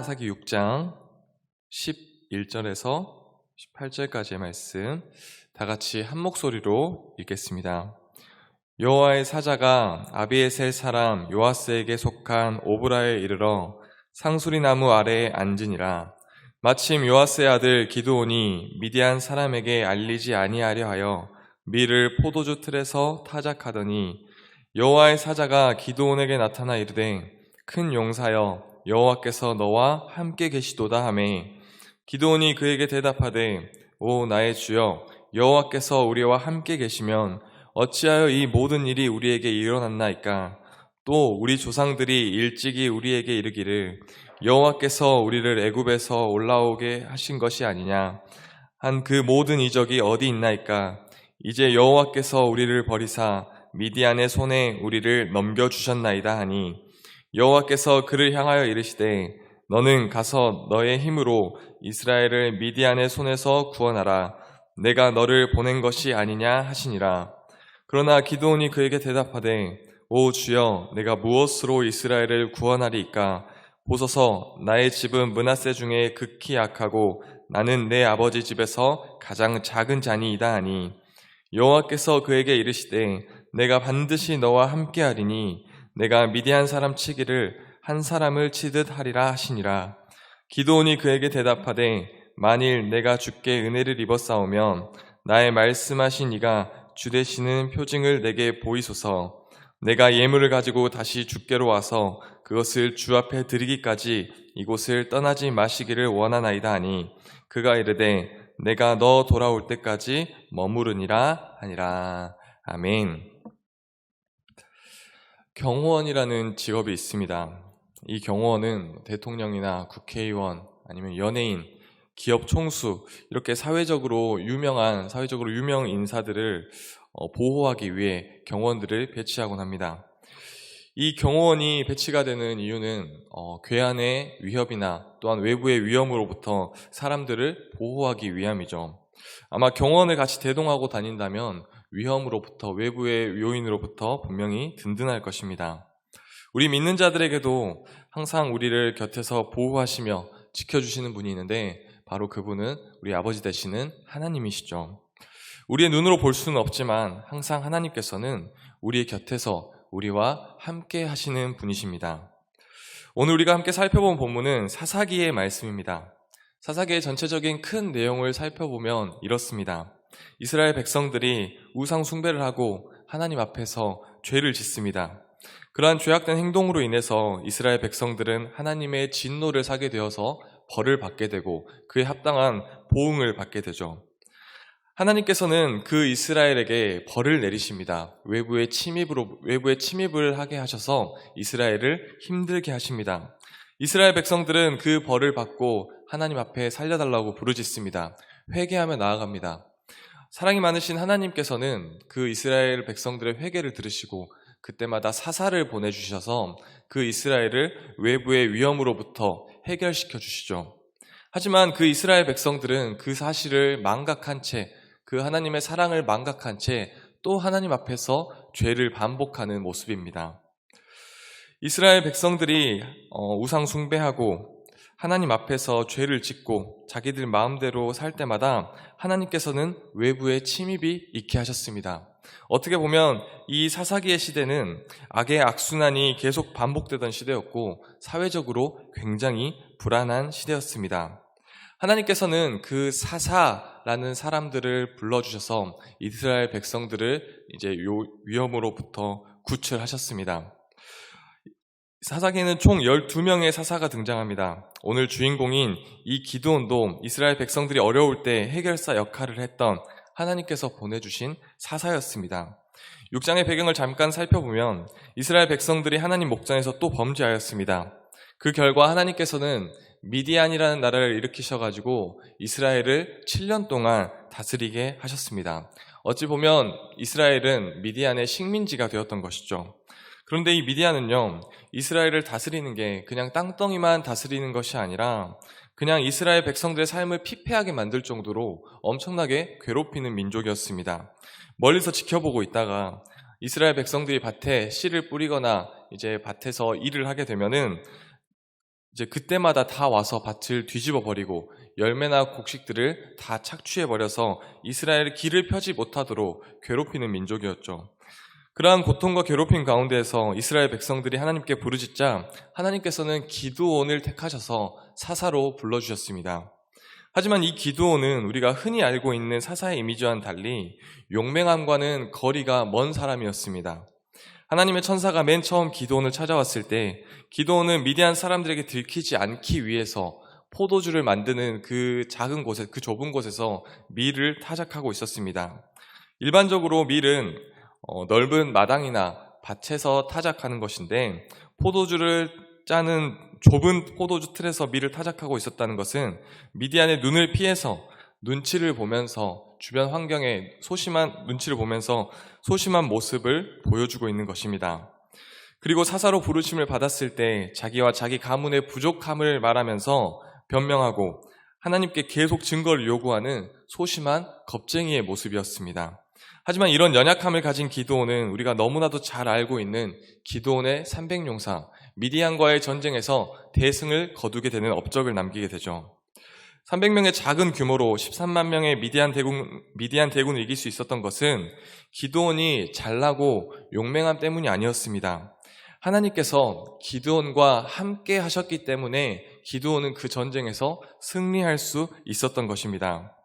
사사기 6장 11절에서 18절까지의 말씀 다 같이 한 목소리로 읽겠습니다. 여호와의 사자가 아비에셀 사람 요아스에게 속한 오브라에 이르러 상수리나무 아래에 앉으니라. 마침 요아스의 아들 기드온이 미디안 사람에게 알리지 아니하려 하여 밀을 포도주 틀에서 타작하더니 여호와의 사자가 기드온에게 나타나 이르되 큰 용사여 여호와께서 너와 함께 계시도다 하매 기드온이 그에게 대답하되 오 나의 주여 여호와께서 우리와 함께 계시면 어찌하여 이 모든 일이 우리에게 일어났나이까. 또 우리 조상들이 일찍이 우리에게 이르기를 여호와께서 우리를 애굽에서 올라오게 하신 것이 아니냐 한 그 모든 이적이 어디 있나이까. 이제 여호와께서 우리를 버리사 미디안의 손에 우리를 넘겨주셨나이다 하니 여호와께서 그를 향하여 이르시되 너는 가서 너의 힘으로 이스라엘을 미디안의 손에서 구원하라. 내가 너를 보낸 것이 아니냐 하시니라. 그러나 기드온이 그에게 대답하되 오 주여 내가 무엇으로 이스라엘을 구원하리이까. 보소서 나의 집은 므낫세 중에 극히 약하고 나는 내 아버지 집에서 가장 작은 자니이다 하니 여호와께서 그에게 이르시되 내가 반드시 너와 함께하리니 내가 미디안 사람 치기를 한 사람을 치듯 하리라 하시니라. 기드온이 그에게 대답하되 만일 내가 주께 은혜를 입었사오면 나의 말씀하신 이가 주 되시는 표징을 내게 보이소서. 내가 예물을 가지고 다시 주께로 와서 그것을 주 앞에 드리기까지 이곳을 떠나지 마시기를 원하나이다 하니 그가 이르되 내가 너 돌아올 때까지 머무르니라 하니라. 아멘. 경호원이라는 직업이 있습니다. 이 경호원은 대통령이나 국회의원 아니면 연예인, 기업 총수 이렇게 사회적으로 유명 인사들을 보호하기 위해 경호원들을 배치하곤 합니다. 이 경호원이 배치가 되는 이유는 괴한의 위협이나 또한 외부의 위험으로부터 사람들을 보호하기 위함이죠. 아마 경호원을 같이 대동하고 다닌다면 위험으로부터 외부의 요인으로부터 분명히 든든할 것입니다. 우리 믿는 자들에게도 항상 우리를 곁에서 보호하시며 지켜주시는 분이 있는데 바로 그분은 우리 아버지 되시는 하나님이시죠. 우리의 눈으로 볼 수는 없지만 항상 하나님께서는 우리의 곁에서 우리와 함께 하시는 분이십니다. 오늘 우리가 함께 살펴본 본문은 사사기의 말씀입니다. 사사기의 전체적인 큰 내용을 살펴보면 이렇습니다. 이스라엘 백성들이 우상 숭배를 하고 하나님 앞에서 죄를 짓습니다. 그러한 죄악된 행동으로 인해서 이스라엘 백성들은 하나님의 진노를 사게 되어서 벌을 받게 되고 그에 합당한 보응을 받게 되죠. 하나님께서는 그 이스라엘에게 벌을 내리십니다. 외부의 침입을 하게 하셔서 이스라엘을 힘들게 하십니다. 이스라엘 백성들은 그 벌을 받고 하나님 앞에 살려달라고 부르짖습니다. 회개하며 나아갑니다. 사랑이 많으신 하나님께서는 그 이스라엘 백성들의 회개를 들으시고 그때마다 사사를 보내주셔서 그 이스라엘을 외부의 위험으로부터 해결시켜 주시죠. 하지만 그 이스라엘 백성들은 그 사실을 망각한 채, 그 하나님의 사랑을 망각한 채 또 하나님 앞에서 죄를 반복하는 모습입니다. 이스라엘 백성들이 우상 숭배하고 하나님 앞에서 죄를 짓고 자기들 마음대로 살 때마다 하나님께서는 외부의 침입이 있게 하셨습니다. 어떻게 보면 이 사사기의 시대는 악의 악순환이 계속 반복되던 시대였고 사회적으로 굉장히 불안한 시대였습니다. 하나님께서는 그 사사라는 사람들을 불러주셔서 이스라엘 백성들을 이제 위험으로부터 구출하셨습니다. 사사기에는 총 12명의 사사가 등장합니다. 오늘 주인공인 이 기드온도 이스라엘 백성들이 어려울 때 해결사 역할을 했던 하나님께서 보내주신 사사였습니다. 6장의 배경을 잠깐 살펴보면 이스라엘 백성들이 하나님 목전에서 또 범죄하였습니다. 그 결과 하나님께서는 미디안이라는 나라를 일으키셔가지고 이스라엘을 7년 동안 다스리게 하셨습니다. 어찌 보면 이스라엘은 미디안의 식민지가 되었던 것이죠. 그런데 이 미디안은요, 이스라엘을 다스리는 게 그냥 땅덩이만 다스리는 것이 아니라 그냥 이스라엘 백성들의 삶을 피폐하게 만들 정도로 엄청나게 괴롭히는 민족이었습니다. 멀리서 지켜보고 있다가 이스라엘 백성들이 밭에 씨를 뿌리거나 이제 밭에서 일을 하게 되면은 이제 그때마다 다 와서 밭을 뒤집어 버리고 열매나 곡식들을 다 착취해 버려서 이스라엘의 길을 펴지 못하도록 괴롭히는 민족이었죠. 그러한 고통과 괴롭힘 가운데에서 이스라엘 백성들이 하나님께 부르짖자 하나님께서는 기드온을 택하셔서 사사로 불러주셨습니다. 하지만 이 기드온은 우리가 흔히 알고 있는 사사의 이미지와는 달리 용맹함과는 거리가 먼 사람이었습니다. 하나님의 천사가 맨 처음 기드온을 찾아왔을 때 기드온은 미디안 사람들에게 들키지 않기 위해서 포도주를 만드는 그 작은 곳에, 그 좁은 곳에서 밀을 타작하고 있었습니다. 일반적으로 밀은 넓은 마당이나 밭에서 타작하는 것인데 포도주를 짜는 좁은 포도주 틀에서 밀을 타작하고 있었다는 것은 미디안의 눈을 피해서 눈치를 보면서 주변 환경에 소심한 눈치를 보면서 소심한 모습을 보여주고 있는 것입니다. 그리고 사사로 부르심을 받았을 때 자기와 자기 가문의 부족함을 말하면서 변명하고 하나님께 계속 증거를 요구하는 소심한 겁쟁이의 모습이었습니다. 하지만 이런 연약함을 가진 기드온은 우리가 너무나도 잘 알고 있는 기드온의 300용사, 미디안과의 전쟁에서 대승을 거두게 되는 업적을 남기게 되죠. 300명의 작은 규모로 13만 명의 미디안 대군을 이길 수 있었던 것은 기드온이 잘나고 용맹함 때문이 아니었습니다. 하나님께서 기드온과 함께 하셨기 때문에 기드온은 그 전쟁에서 승리할 수 있었던 것입니다.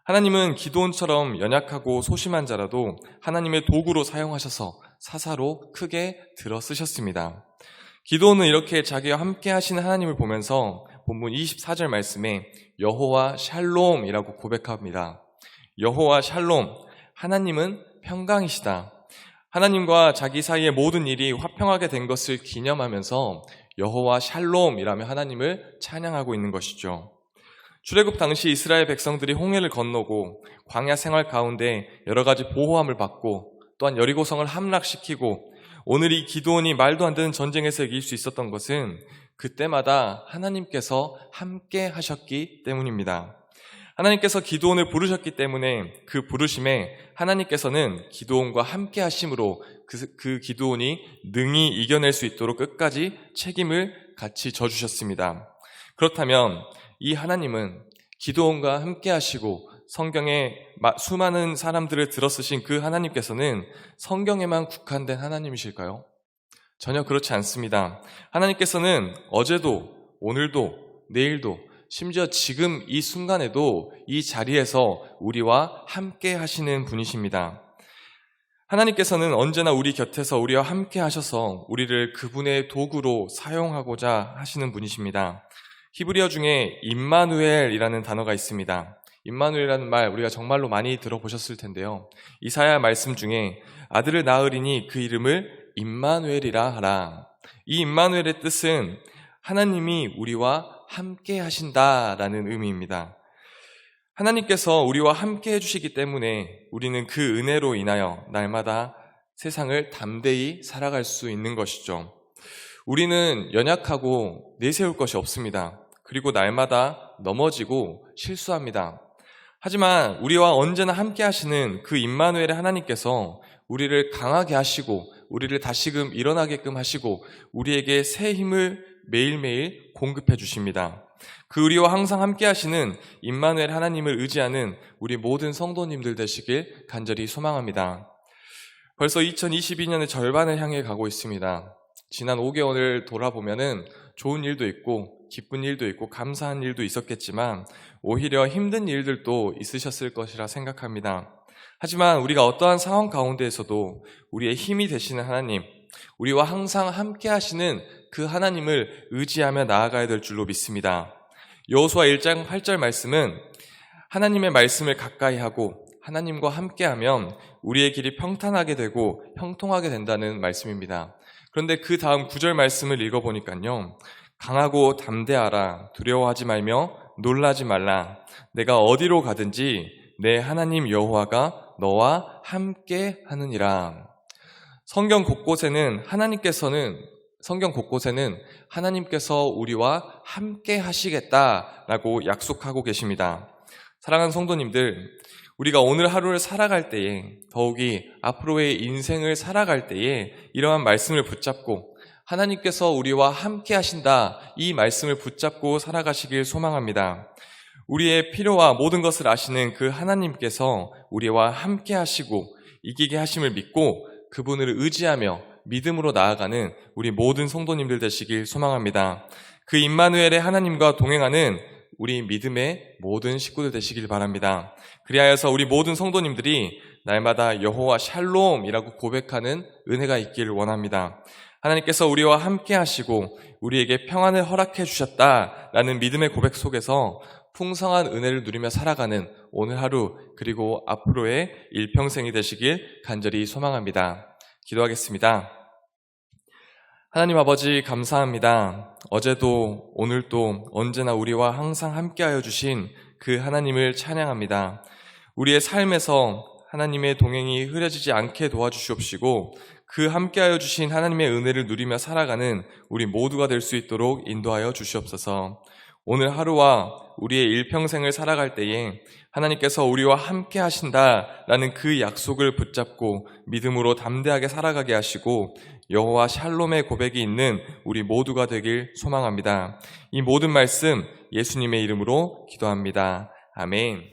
하나님은 기드온처럼 연약하고 소심한 자라도 하나님의 도구로 사용하셔서 사사로 크게 들어 쓰셨습니다. 기드온은 이렇게 자기와 함께 하시는 하나님을 보면서 본문 24절 말씀에 여호와 샬롬이라고 고백합니다. 여호와 샬롬, 하나님은 평강이시다. 하나님과 자기 사이의 모든 일이 화평하게 된 것을 기념하면서 여호와 샬롬이라며 하나님을 찬양하고 있는 것이죠. 출애굽 당시 이스라엘 백성들이 홍해를 건너고 광야 생활 가운데 여러 가지 보호함을 받고 또한 여리고성을 함락시키고 오늘 이 기드온이 말도 안 되는 전쟁에서 이길 수 있었던 것은 그때마다 하나님께서 함께 하셨기 때문입니다. 하나님께서 기드온을 부르셨기 때문에 그 부르심에 하나님께서는 기드온과 함께 하심으로 그 기드온이 능히 이겨낼 수 있도록 끝까지 책임을 같이 져주셨습니다. 그렇다면 이 하나님은 기드온과 함께 하시고 성경에 수많은 사람들을 들어쓰신 그 하나님께서는 성경에만 국한된 하나님이실까요? 전혀 그렇지 않습니다. 하나님께서는 어제도, 오늘도, 내일도, 심지어 지금 이 순간에도 이 자리에서 우리와 함께 하시는 분이십니다. 하나님께서는 언제나 우리 곁에서 우리와 함께 하셔서 우리를 그분의 도구로 사용하고자 하시는 분이십니다. 히브리어 중에 임마누엘이라는 단어가 있습니다. 임마누엘이라는 말 우리가 정말로 많이 들어보셨을 텐데요. 이사야 말씀 중에 아들을 낳으리니 그 이름을 임마누엘이라 하라. 이 임마누엘의 뜻은 하나님이 우리와 함께 하신다라는 의미입니다. 하나님께서 우리와 함께 해주시기 때문에 우리는 그 은혜로 인하여 날마다 세상을 담대히 살아갈 수 있는 것이죠. 우리는 연약하고 내세울 것이 없습니다. 그리고 날마다 넘어지고 실수합니다. 하지만 우리와 언제나 함께 하시는 그 임마누엘의 하나님께서 우리를 강하게 하시고 우리를 다시금 일어나게끔 하시고 우리에게 새 힘을 매일매일 공급해 주십니다. 그 우리와 항상 함께 하시는 임마누엘 하나님을 의지하는 우리 모든 성도님들 되시길 간절히 소망합니다. 벌써 2022년의 절반을 향해 가고 있습니다. 지난 5개월을 돌아보면은 좋은 일도 있고 기쁜 일도 있고 감사한 일도 있었겠지만 오히려 힘든 일들도 있으셨을 것이라 생각합니다. 하지만 우리가 어떠한 상황 가운데에서도 우리의 힘이 되시는 하나님, 우리와 항상 함께 하시는 그 하나님을 의지하며 나아가야 될 줄로 믿습니다. 여호수아 1장 8절 말씀은 하나님의 말씀을 가까이 하고 하나님과 함께하면 우리의 길이 평탄하게 되고 형통하게 된다는 말씀입니다. 그런데 그 다음 9절 말씀을 읽어보니까요. 강하고 담대하라. 두려워하지 말며 놀라지 말라. 내가 어디로 가든지 내 하나님 여호와가 너와 함께 하느니라. 성경 곳곳에는 하나님께서 우리와 함께 하시겠다라고 약속하고 계십니다. 사랑하는 성도님들, 우리가 오늘 하루를 살아갈 때에 더욱이 앞으로의 인생을 살아갈 때에 이러한 말씀을 붙잡고 하나님께서 우리와 함께 하신다, 이 말씀을 붙잡고 살아가시길 소망합니다. 우리의 필요와 모든 것을 아시는 그 하나님께서 우리와 함께 하시고 이기게 하심을 믿고 그분을 의지하며 믿음으로 나아가는 우리 모든 성도님들 되시길 소망합니다. 그 임마누엘의 하나님과 동행하는 우리 믿음의 모든 식구들 되시길 바랍니다. 그리하여서 우리 모든 성도님들이 날마다 여호와 샬롬이라고 고백하는 은혜가 있기를 원합니다. 하나님께서 우리와 함께 하시고 우리에게 평안을 허락해 주셨다라는 믿음의 고백 속에서 풍성한 은혜를 누리며 살아가는 오늘 하루 그리고 앞으로의 일평생이 되시길 간절히 소망합니다. 기도하겠습니다. 하나님 아버지 감사합니다. 어제도 오늘도 언제나 우리와 항상 함께하여 주신 그 하나님을 찬양합니다. 우리의 삶에서 하나님의 동행이 흐려지지 않게 도와주시옵시고 그 함께하여 주신 하나님의 은혜를 누리며 살아가는 우리 모두가 될 수 있도록 인도하여 주시옵소서. 오늘 하루와 우리의 일평생을 살아갈 때에 하나님께서 우리와 함께 하신다라는 그 약속을 붙잡고 믿음으로 담대하게 살아가게 하시고 여호와 샬롬의 고백이 있는 우리 모두가 되길 소망합니다. 이 모든 말씀 예수님의 이름으로 기도합니다. 아멘.